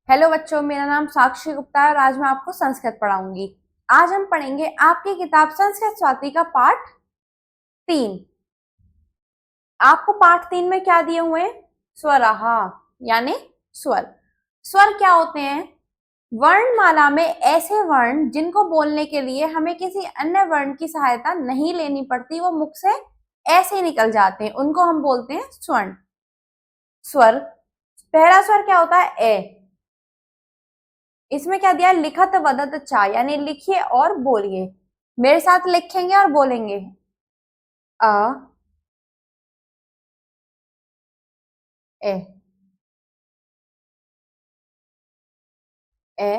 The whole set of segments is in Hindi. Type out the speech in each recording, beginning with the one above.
हेलो बच्चों, मेरा नाम साक्षी गुप्ता है और आज मैं आपको संस्कृत पढ़ाऊंगी। आज हम पढ़ेंगे आपकी किताब संस्कृत स्वाति का पाठ 3। आपको पाठ 3 में क्या दिए हुए हैं? स्वराहा यानी स्वर। स्वर क्या होते हैं? वर्णमाला में ऐसे वर्ण जिनको बोलने के लिए हमें किसी अन्य वर्ण की सहायता नहीं लेनी पड़ती, वो मुख से ऐसे ही निकल जाते हैं, उनको हम बोलते हैं स्वर्ण। स्वर, पहला स्वर क्या होता है? ए। इसमें क्या दिया? लिखत वदत चा, यानी लिखिए और बोलिए। मेरे साथ लिखेंगे और बोलेंगे। अ, ए, ए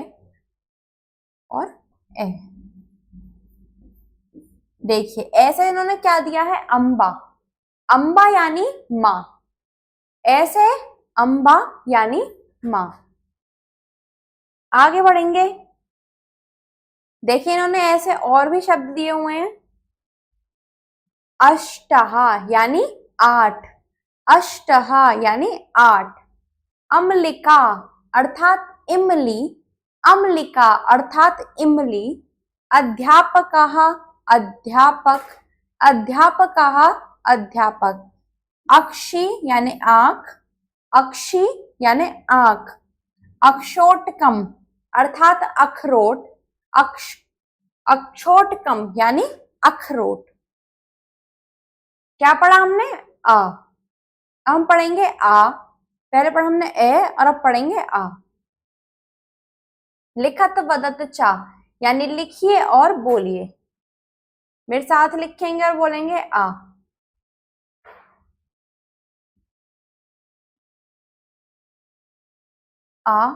और ए। देखिए ऐसे इन्होंने क्या दिया है? अंबा। अंबा यानी माँ। ऐसे अंबा यानी माँ। आगे बढ़ेंगे। देखिए इन्होंने ऐसे और भी शब्द दिए हुए हैं। अष्टहा यानी 8। अष्टहा यानी 8। अम्लिका अर्थात इमली। अम्लिका अर्थात इमली। अध्यापकः अध्यापक। अध्यापकः अध्यापक। अक्षी यानी आंख। अक्षी यानी आंख। अक्षोटकम अर्थात अखरोट। अक्ष अक्षोटकम यानी अखरोट। क्या पढ़ा हमने? अ। हम पढ़ेंगे आ। पहले पढ़ा हमने ए और अब पढ़ेंगे आ। लिखत वदत चा, यानी लिखिए और बोलिए। मेरे साथ लिखेंगे और बोलेंगे आ। आ,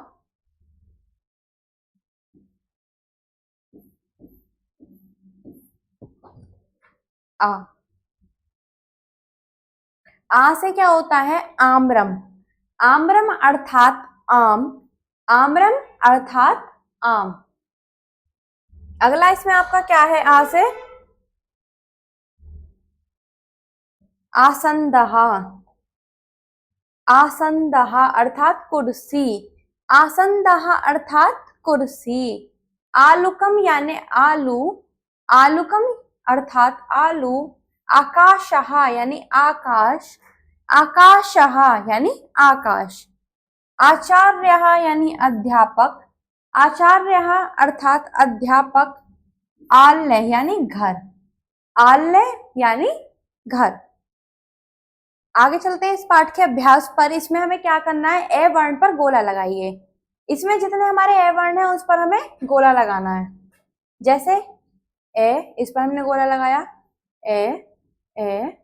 आ। आ से क्या होता है? आम्रम। आम्रम अर्थात आम। आम्रम अर्थात आम। अगला इसमें आपका क्या है? आ से आसंदहा। आसंदहा अर्थात कुर्सी। आसंदहा अर्थात कुर्सी। आलुकम यानी आलू। आलुकम अर्थात आलू। आकाशहा यानी आकाश। आकाशहा यानी आकाश। आचार्यः यानी अध्यापक। आचार्यः अर्थात अध्यापक। आल्य यानी घर। आल्य यानी घर। आगे चलते हैं इस पाठ के अभ्यास पर। इसमें हमें क्या करना है? ए वर्ण पर गोला लगाइए। इसमें जितने हमारे ए वर्ण है उस पर हमें गोला लगाना है। जैसे ए, इस पर हमने गोला लगाया। ए, ए।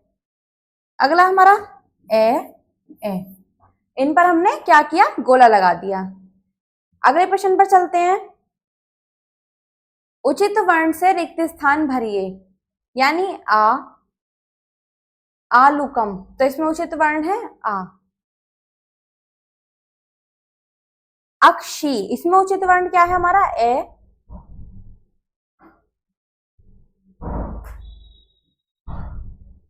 अगला हमारा ए, ए। इन पर हमने क्या किया? गोला लगा दिया। अगले प्रश्न पर चलते हैं। उचित वर्ण से रिक्त स्थान भरिए, यानी आ। आलुकम, तो इसमें उचित वर्ण है आ। अक्षी, इसमें उचित वर्ण क्या है हमारा? ए।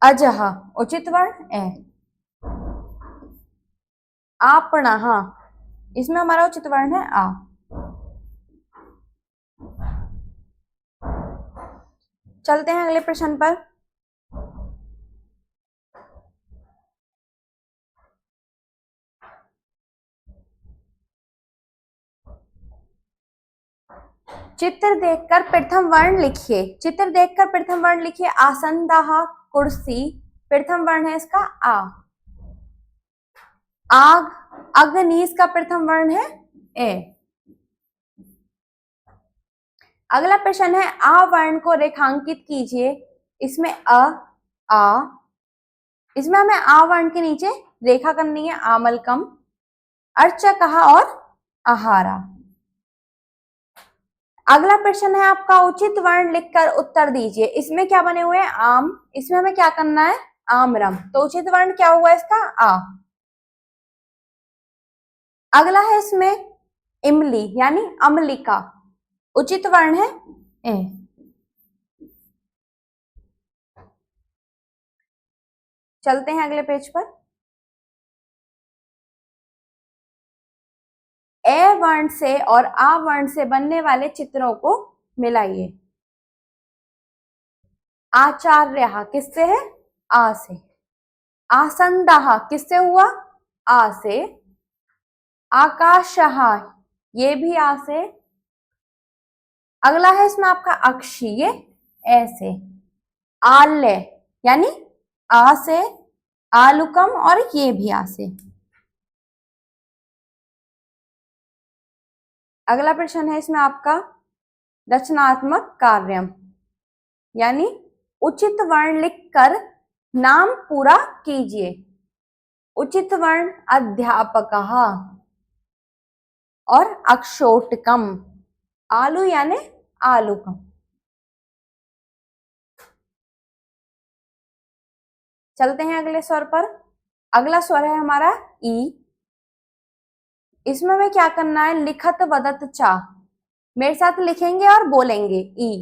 अजह, उचित वर्ण ए। आपणः, इसमें हमारा उचित वर्ण है आ। चलते हैं अगले प्रश्न पर। चित्र देखकर प्रथम वर्ण लिखिए। चित्र देखकर प्रथम वर्ण लिखिए। आसंदः कुर्सी, प्रथम वर्ण है इसका आ। आग, अग्नि, इसका प्रथम वर्ण है ए। अगला प्रश्न है आ वर्ण को रेखांकित कीजिए। इसमें अ, आ। इसमें हमें आ वर्ण के नीचे रेखा करनी है। आमलकम, अर्चकः और आहारा। अगला प्रश्न है आपका उचित वर्ण लिखकर उत्तर दीजिए। इसमें क्या बने हुए हैं? आम। इसमें हमें क्या करना है? आमरम, तो उचित वर्ण क्या हुआ इसका? आ। अगला है इसमें इमली यानी अम्लिका, उचित वर्ण है ए। चलते हैं अगले पेज पर। ए वर्ण से और आ वर्ण से बनने वाले चित्रों को मिलाइए। आचार्य किससे है? आ से। आसंदः किससे हुआ? आ से। आकाशः ये भी आ से। अगला है इसमें आपका अक्षी, ये ऐसे। आल्य यानी आ से, आलुकम और ये भी आ से। अगला प्रश्न है इसमें आपका रचनात्मक कार्यम, यानी उचित वर्ण लिखकर नाम पूरा कीजिए। उचित वर्ण अध्यापकः और अक्षोटकम। आलू यानी आलुकम। चलते हैं अगले स्वर पर। अगला स्वर है हमारा ई। इसमें हमें क्या करना है? लिखत वदत चा। मेरे साथ लिखेंगे और बोलेंगे ई।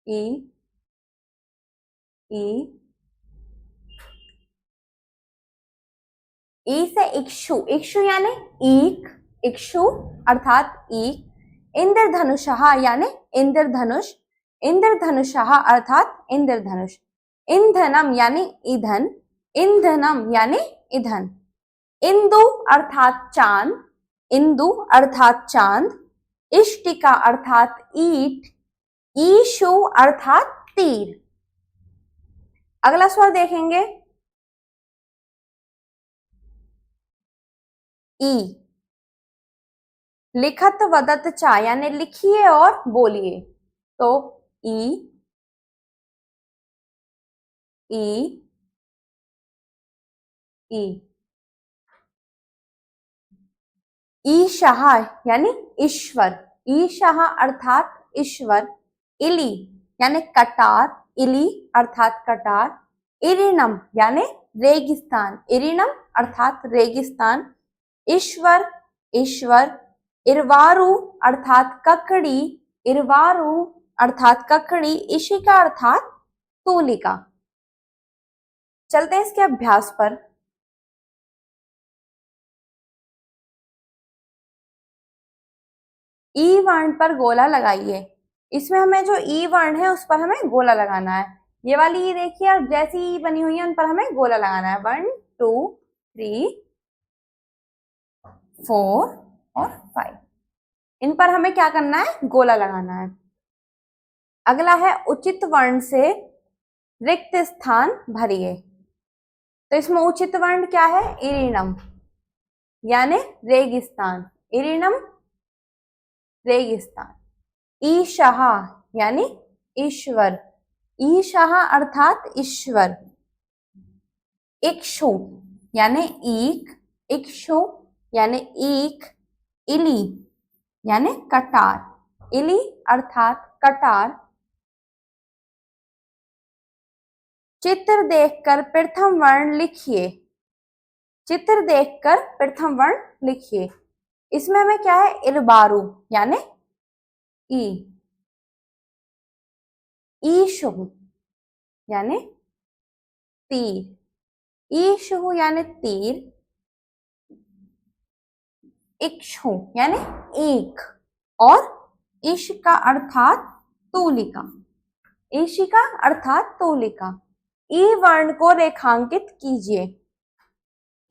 ई ई ई से इक्षु। इक्षु यानी ईक, इक्षु अर्थात ईक। इंद्रधनुषः यानी इंद्रधनुष, इंद्रधनुषः अर्थात इंद्रधनुष। ईंधनम यानी ईंधन, ईंधनम यानी ईंधन। इंदु अर्थात चांद, इंदु अर्थात चांद। इष्टिका अर्थात ईट, ईशु अर्थात तीर। अगला स्वर देखेंगे ई। लिखत वदत चा यानी लिखिए और बोलिए। तो ई ई ई। ईशः यानी ईश्वर, ईशः अर्थात ईश्वर। इली यानी कटार, इली अर्थात कटार। इरिनम यानी रेगिस्तान, इरिनम अर्थात रेगिस्तान। ईश्वर, ईश्वर। इरवारु अर्थात ककड़ी, इरवारु अर्थात ककड़ी। इशिका अर्थात तूलिका। चलते हैं इसके अभ्यास पर। ई वर्ण पर गोला लगाइए। इसमें हमें जो ई वर्ण है उस पर हमें गोला लगाना है। ये वाली ई देखिए, और जैसी ई बनी हुई है उन पर हमें गोला लगाना है। 1 2 3 4 और 5, इन पर हमें क्या करना है? गोला लगाना है। अगला है उचित वर्ण से रिक्त स्थान भरिए। तो इसमें उचित वर्ण क्या है? इरिनम यानी रेगिस्तान, इरिनम रेगिस्तान। ईशः यानी ईश्वर, ईशः अर्थात ईश्वर। इक्षु यानी ईक, इक्षु यानी ईक। इली यानी कटार, इली अर्थात कटार। चित्र देखकर प्रथम वर्ण लिखिए। चित्र देखकर प्रथम वर्ण लिखिए। इसमें हमें क्या है? इरबारू यानी ई। ईशु यानी तीर, ईशु यानी तीर। इक्षु यानी एक, और इशिका अर्थात तूलिका, इशिका अर्थात तूलिका। ई वर्ण को रेखांकित कीजिए।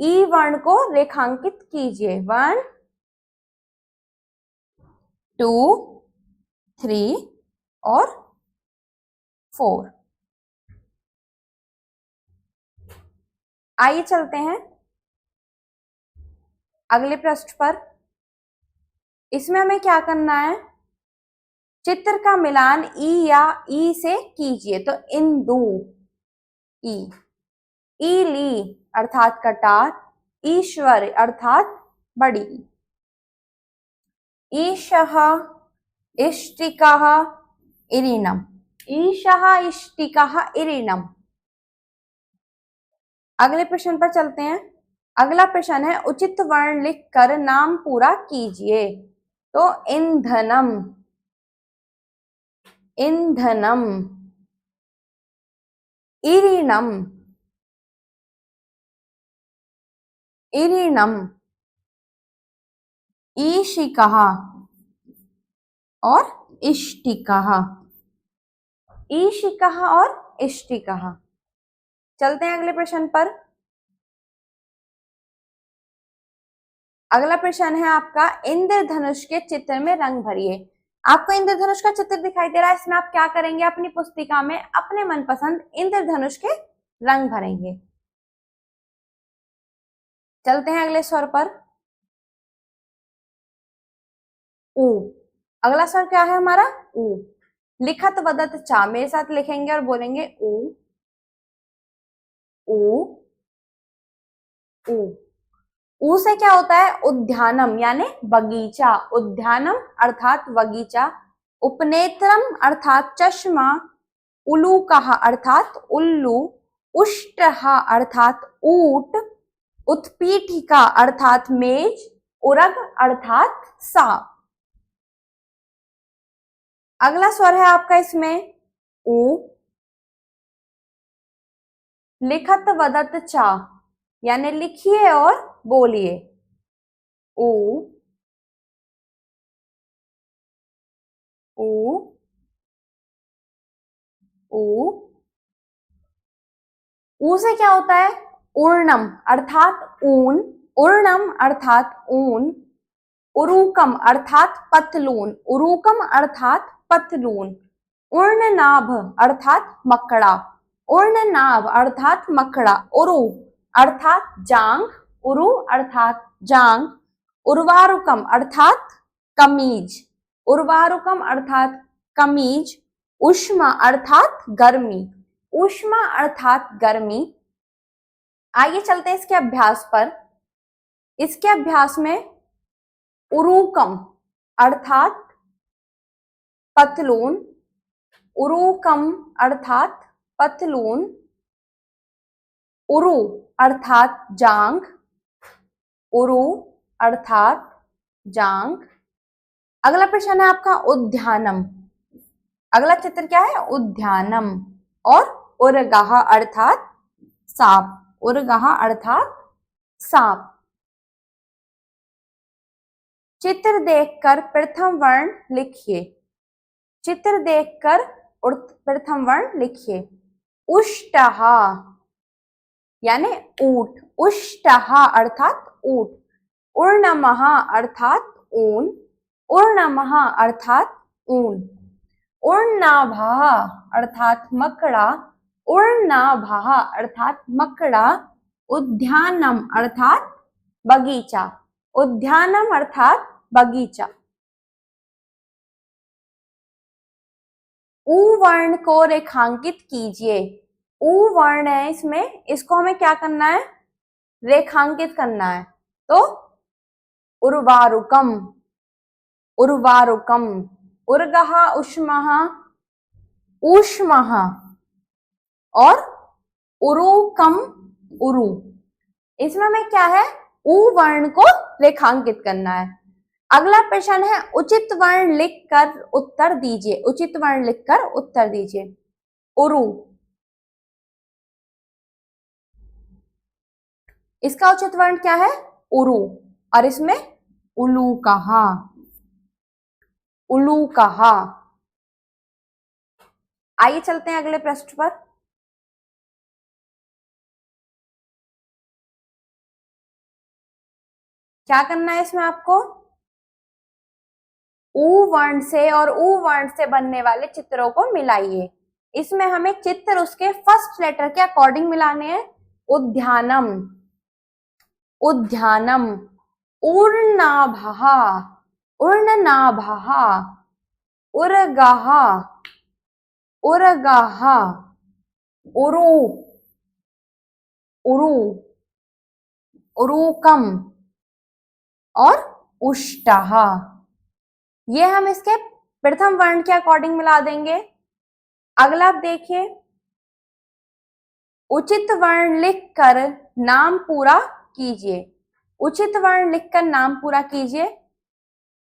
ई वर्ण को रेखांकित कीजिए। 1 2 3 और 4। आइए चलते हैं अगले पृष्ठ पर। इसमें हमें क्या करना है? चित्र का मिलान ई या ई से कीजिए। तो इंदु ई, ईली अर्थात कटार, ईश्वर अर्थात बड़ी। ईशः, इष्टिकः, इरिनम, ईशः इष्टिकः इरिनम। अगले प्रश्न पर चलते हैं। अगला प्रश्न है उचित वर्ण लिखकर नाम पूरा कीजिए। तो ईंधनम, ईंधनम। इरिनम, इरिणम, ईशिकः और इष्टिकः, ईशिकः और इष्टिकः। चलते हैं अगले प्रश्न पर। अगला प्रश्न है आपका, इंद्रधनुष के चित्र में रंग भरिए। आपको इंद्रधनुष का चित्र दिखाई दे रहा है, इसमें आप क्या करेंगे, अपनी पुस्तिका में अपने मनपसंद इंद्रधनुष के रंग भरेंगे। चलते हैं अगले स्वर पर। ऊ, अगला स्वर क्या है हमारा, ऊ। लिखत वदत चा, मेरे साथ लिखेंगे और बोलेंगे ऊ, ऊ, ऊ। ऊ से क्या होता है, उद्यानम यानी बगीचा, उद्यानम अर्थात बगीचा। उपनेत्रम अर्थात चश्मा, उलूकः अर्थात उल्लू, उष्टः अर्थात ऊंट, उत्पीठिका अर्थात मेज, उरग अर्थात सांप। अगला स्वर है आपका इसमें ऊ। लिखत वदत चा यानी लिखिए और बोलिए, ऊ, ऊ, ऊ। ऊ से क्या होता है, ऊर्णम अर्थात ऊन, ऊर्णम अर्थात ऊन, उरुकम अर्थात पतलून, उरुकम अर्थात पतलून, उर्णनाभ अर्थात मकड़ा, उर्णनाभ अर्थात मकड़ा, उरु अर्थात जांग, उरु अर्थात जांग, उर्वारुकम अर्थात कमीज, उर्वारुकम अर्थात कमीज, उष्मा अर्थात गर्मी, उष्मा अर्थात गर्मी। आइए चलते हैं इसके अभ्यास पर। इसके अभ्यास में उरुकम अर्थात पतलून, उरुकम अर्थात पतलून, उरु अर्थात जांग, उरु अर्थात जांग। अगला प्रश्न है आपका उद्यानम। अगला चित्र क्या है, उद्यानम। और उरगाह अर्थात सांप, उरगाह अर्थात सांप। चित्र देखकर प्रथम वर्ण लिखिए, चित्र देखकर प्रथम वर्ण लिखिए। उष्टः यानी ऊंट, उष्टः अर्थात ऊंट, उर्णमः अर्थात ऊन, उर्णमः अर्थात ऊन, उर्णाभः अर्थात मकड़ा, उर्णाभः अर्थात मकड़ा, उद्यानम अर्थात बगीचा, उद्यानम अर्थात बगीचा। ऊ वर्ण को रेखांकित कीजिए। ऊ वर्ण है इसमें, इसको हमें क्या करना है, रेखांकित करना है। तो उर्वारुकम, उर्वारुकम, उर्गः उष्मः, ऊष्मः, और उरुकम, उरु। इसमें हमें क्या है, ऊ वर्ण को रेखांकित करना है। अगला प्रश्न है, उचित वर्ण लिखकर उत्तर दीजिए, उचित वर्ण लिखकर उत्तर दीजिए। उरु, इसका उचित वर्ण क्या है, उरु। और इसमें उलू कहा, उलू कहा। आइए चलते हैं अगले प्रश्न पर। क्या करना है इसमें आपको, ऊ वर्ण से और ऊ वर्ण से बनने वाले चित्रों को मिलाइए। इसमें हमें चित्र उसके फर्स्ट लेटर के अकॉर्डिंग मिलाने हैं। उद्यानम, उद्यानम, उर्णाभः, उर्णनाभः, उर्गः, उर्गः, उरु, उरु, उरुकम और उष्टः। ये हम इसके प्रथम वर्ण के अकॉर्डिंग मिला देंगे। अगला आप देखिए, उचित वर्ण लिखकर नाम पूरा कीजिए, उचित वर्ण लिखकर नाम पूरा कीजिए।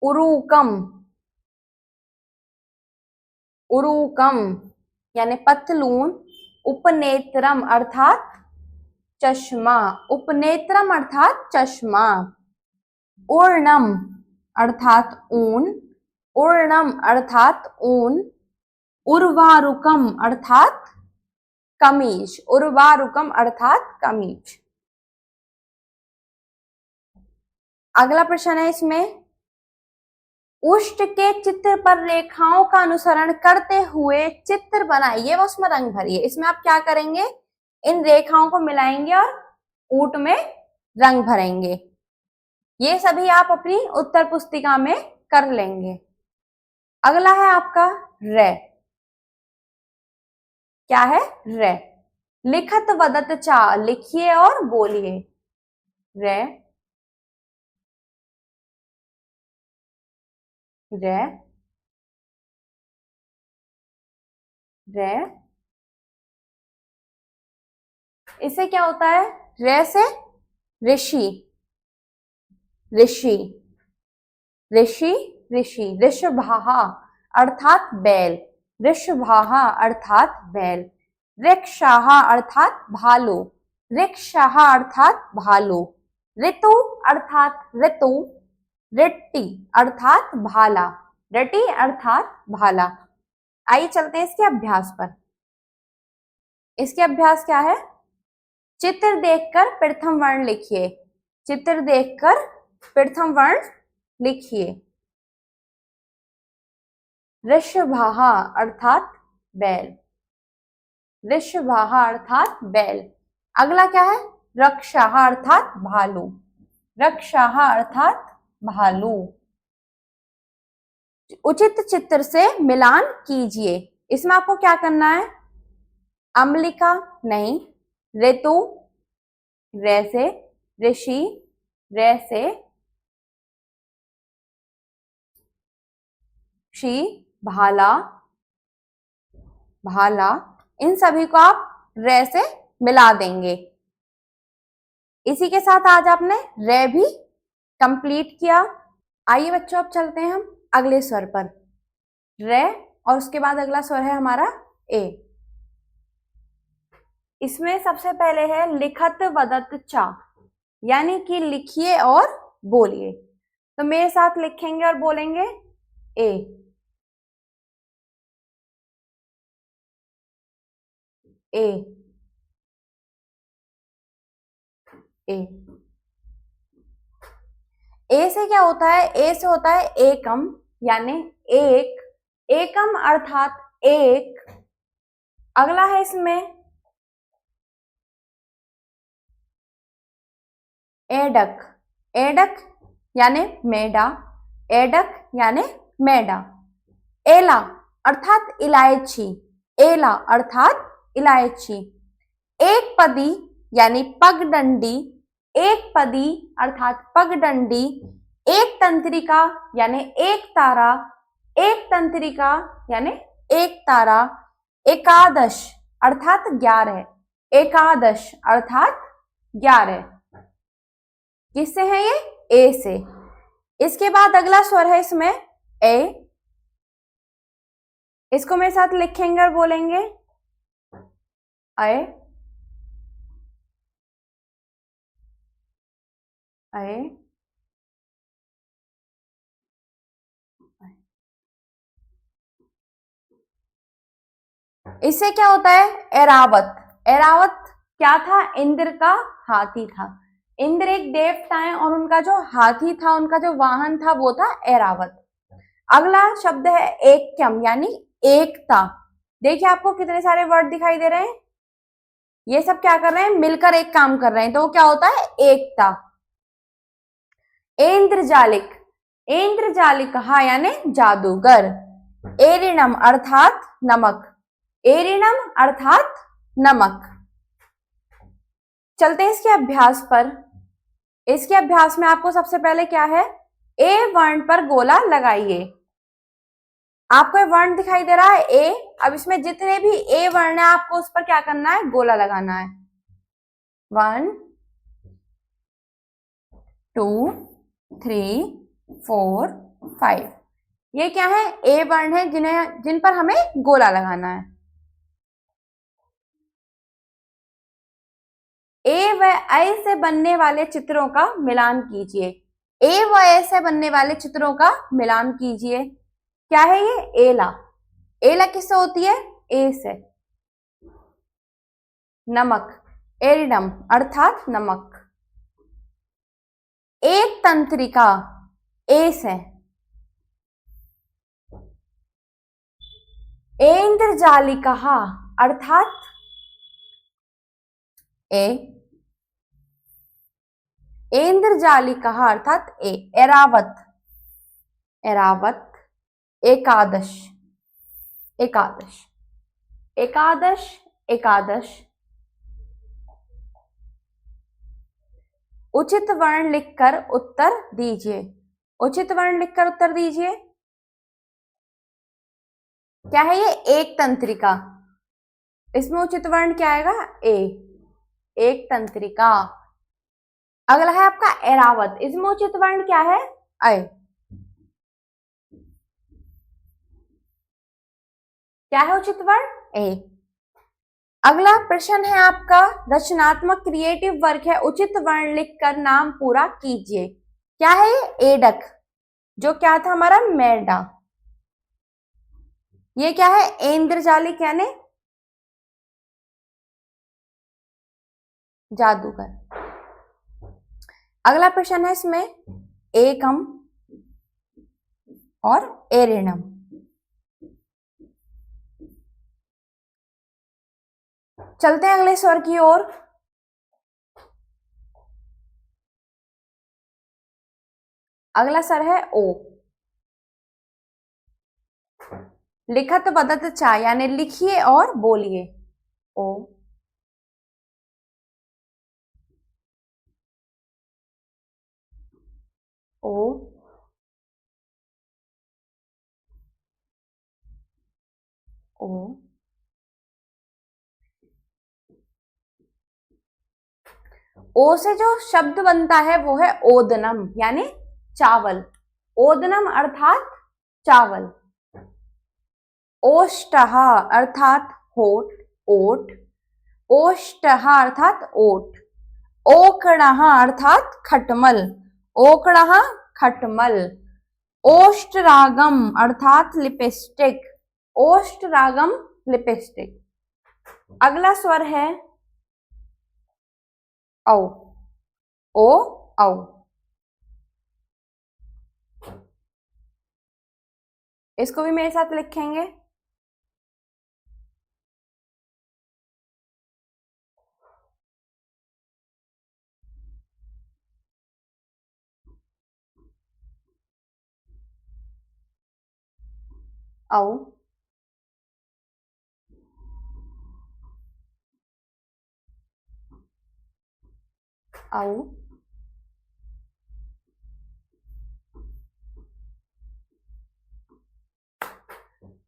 उरुकम, उरुकम यानी पतलून, उपनेत्रम अर्थात चश्मा, उपनेत्रम अर्थात चश्मा, ऊर्णम अर्थात ऊन, ऊर्णम अर्थात ऊन, उर्वारुकम अर्थात कमीज, उर्वारुकम अर्थात कमीज। अगला प्रश्न है इसमें, उष्ट के चित्र पर रेखाओं का अनुसरण करते हुए चित्र बनाइए व उसमें रंग भरिए। इसमें आप क्या करेंगे, इन रेखाओं को मिलाएंगे और ऊंट में रंग भरेंगे। ये सभी आप अपनी उत्तर पुस्तिका में कर लेंगे। अगला है आपका रे। क्या है, रे। लिखत वदत चा, लिखिए और बोलिए। रे, रे, रे। इससे क्या होता है, रे से ऋषि, ऋषि, ऋषि, ऋषि, ऋषभाहा अर्थात बैल, ऋषभाहा अर्थात बैल, रिक्षाहा अर्थात भालू, रिक्षाहा अर्थात भालू, ऋतु अर्थात ऋतु, रिट्टी अर्थात भाला, रटी अर्थात भाला। आइए चलते हैं इसके अभ्यास पर। इसके अभ्यास क्या है, चित्र देखकर प्रथम वर्ण लिखिए, चित्र देखकर प्रथम वर्ण लिखिए। ऋषभाहा अर्थात बैल, ऋषभाहा अर्थात बैल। अगला क्या है, रक्षाहा अर्थात भालू, रक्षाहा अर्थात भालू। उचित चित्र से मिलान कीजिए। इसमें आपको क्या करना है, अम्लिका नहीं, ऋतु रे से, ऋषि रे से, शी भाला, भाला, इन सभी को आप रे से मिला देंगे। इसी के साथ आज आपने रे भी कंप्लीट किया। आइए बच्चों अब चलते हैं हम अगले स्वर पर। रे और उसके बाद अगला स्वर है हमारा ए। इसमें सबसे पहले है लिखत वदत चा, यानी कि लिखिए और बोलिए। तो मेरे साथ लिखेंगे और बोलेंगे ए, ए, ए। ए से क्या होता है, ए से होता है एकम, यानी एक, एकम अर्थात एक। अगला है इसमें एडक, एडक यानी मेढा, एडक यानी मेढा। एला अर्थात इलायची, एला अर्थात इलायची। एक पदी यानी पगडंडी, एक पदी अर्थात पगडंडी। एक तंत्रिका यानी एक तारा, एक तंत्रिका यानी एक तारा। एकादश अर्थात 11, एकादश अर्थात 11। किससे है ये, ए से। इसके बाद अगला स्वर है इसमें ए। इसको मेरे साथ लिखेंगे और बोलेंगे अय, अय, इससे क्या होता है, एरावत। एरावत क्या था, इंद्र का हाथी था। इंद्र एक देवता है और उनका जो हाथी था, उनका जो वाहन था वो था एरावत। अगला शब्द है एकम, यानी एकता। देखिए आपको कितने सारे वर्ड दिखाई दे रहे हैं, ये सब क्या कर रहे हैं, मिलकर एक काम कर रहे हैं, तो वो क्या होता है, एकता। इंद्रजालिक, इंद्रजालिक हा यानी जादूगर। एरिणम अर्थात नमक, एरिणम अर्थात नमक। चलते हैं इसके अभ्यास पर। इसके अभ्यास में आपको सबसे पहले क्या है, ए वर्ण पर गोला लगाइए। आपको ये वर्ण दिखाई दे रहा है ए, अब इसमें जितने भी ए वर्ण है आपको उस पर क्या करना है, गोला लगाना है। 1 2 3 4 5। ये क्या है, ए वर्ण है जिन पर हमें गोला लगाना है। ए व ऐ से बनने वाले चित्रों का मिलान कीजिए। ए व ऐ से बनने वाले चित्रों का मिलान कीजिए। क्या है ये? एला। एला किससे होती है? ए से। नमक, एरिडम अर्थात नमक। एक तंत्रिका, ए से। ऐन्द्रजालिका अर्थात ए। ऐन्द्रजालिका अर्थात ए। एरावत, एरावत। एकादश, एकादश, एकादश, एकादश। उचित वर्ण लिखकर उत्तर दीजिए। उचित वर्ण लिखकर उत्तर दीजिए। क्या है ये? एक तंत्रिका। इसमें उचित वर्ण क्या आएगा? ए। एक तंत्रिका। अगला है आपका एरावत। इसमें उचित वर्ण क्या है? ऐ। क्या है उचित वर्ण? ए। अगला प्रश्न है आपका रचनात्मक क्रिएटिव वर्क है, उचित वर्ण लिखकर नाम पूरा कीजिए। क्या है ये? एडक, जो क्या था हमारा? मेडा। ये क्या है? ऐन्द्रजालिक यानी जादूगर। अगला प्रश्न है इसमें एकम और एरिनम। चलते हैं अगले स्वर की ओर। अगला स्वर है ओ। लिखत बदत चा यानी लिखिए और बोलिए। ओ, ओ, ओ। ओ से जो शब्द बनता है वो है ओदनम यानी चावल। ओदनम अर्थात चावल। ओष्टः अर्थात होठ, ओठ। ओष्टः अर्थात ओठ। ओकणः अर्थात खटमल, ओकणः खटमल। ओष्टरागम अर्थात लिपस्टिक, ओष्टरागम लिपस्टिक। अगला स्वर है औ। ओ, औ। इसको भी मेरे साथ लिखेंगे। औ, औ।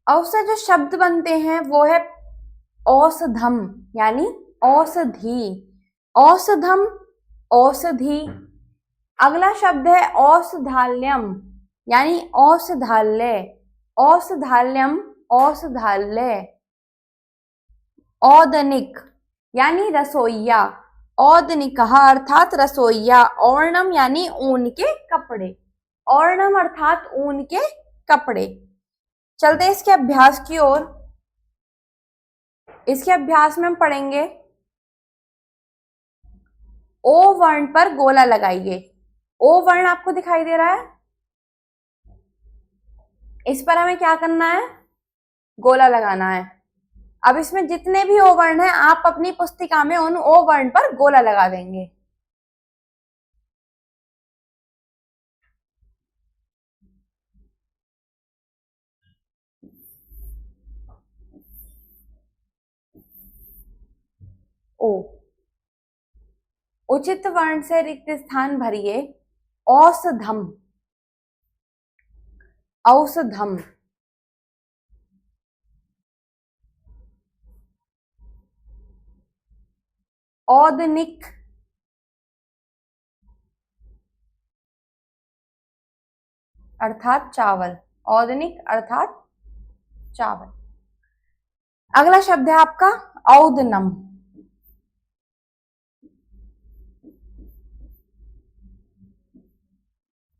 औ से जो शब्द बनते हैं वो है औषधम यानी औषधि। औषधम, औषधि। अगला शब्द है औषधाल्यम यानी औषधालय, औषधाल्यम, औषधालय। औदनिक यानी रसोइया, औदनिक अर्थात रसोइया। और्णम यानी ऊन के कपड़े, और्णम अर्थात ऊन के कपड़े। चलते हैं इसके अभ्यास की ओर। इसके अभ्यास में हम पढ़ेंगे ओ वर्ण पर गोला लगाइए। ओ वर्ण आपको दिखाई दे रहा है, इस पर हमें क्या करना है? गोला लगाना है। अब इसमें जितने भी ओ वर्ण हैं आप अपनी पुस्तिका में उन ओ वर्ण पर गोला लगा देंगे। ओ, उचित वर्ण से रिक्त स्थान भरिए। औषधम, औषधम। औदनिक, अर्थात चावल, औदनिक अर्थात चावल। अगला शब्द है आपका औदनम।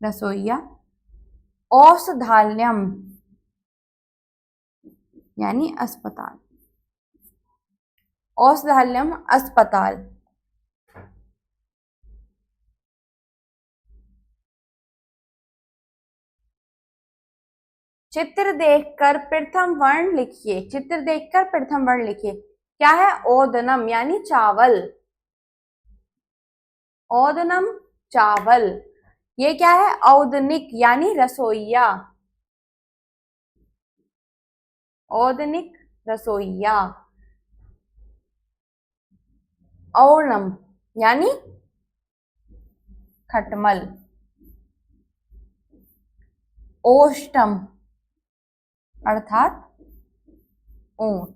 रसोइया। औषधालयम यानी अस्पताल, औषधालयम अस्पताल। चित्र देखकर प्रथम वर्ण लिखिए, चित्र देखकर प्रथम वर्ण लिखिए। क्या है? ओदनम यानी चावल, ओदनम चावल। ये क्या है? औदनिक यानी रसोइया, औदनिक रसोइया। और्णम यानी खटमल। ओष्टम अर्थात ऊंट,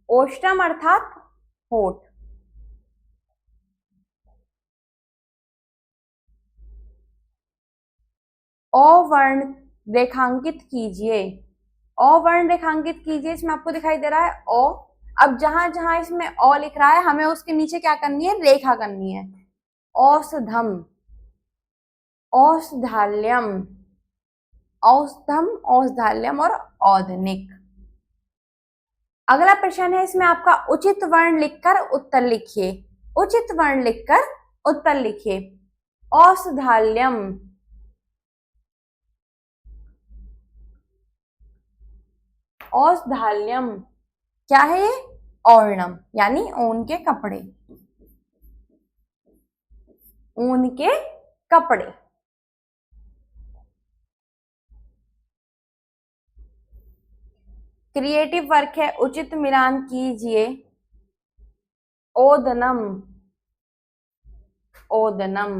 ओष्टम अर्थात होठ। अवर्ण रेखांकित कीजिए, अवर्ण रेखांकित कीजिए। इसमें आपको दिखाई दे रहा है ओ। अब जहां जहां इसमें ओ लिख रहा है हमें उसके नीचे क्या करनी है? रेखा करनी है। औषधम, औषधालयम, औषधम, औषधालयम और औदनिक। अगला प्रश्न है, इसमें आपका उचित वर्ण लिखकर उत्तर लिखिए, उचित वर्ण लिखकर उत्तर लिखिए। औषधालयम, औषधालयम क्या है? ये और्णम यानी ऊन के कपड़े, ऊन के कपड़े। क्रिएटिव वर्क है, उचित मिलान कीजिए। ओदनम, ओदनम।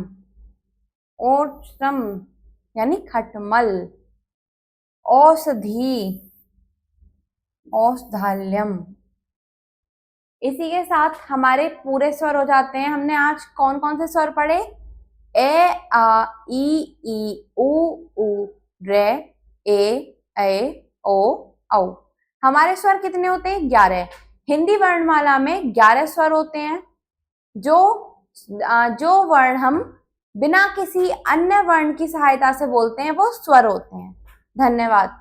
ओष्टम यानी खटमल। औषधि, औषधालयम। इसी के साथ हमारे पूरे स्वर हो जाते हैं। हमने आज कौन कौन से स्वर पढ़े? ए आ ई उ ऊ रे ए ओ औ। हमारे स्वर कितने होते हैं? 11। हिंदी वर्णमाला में 11 स्वर होते हैं। जो वर्ण हम बिना किसी अन्य वर्ण की सहायता से बोलते हैं वो स्वर होते हैं। धन्यवाद।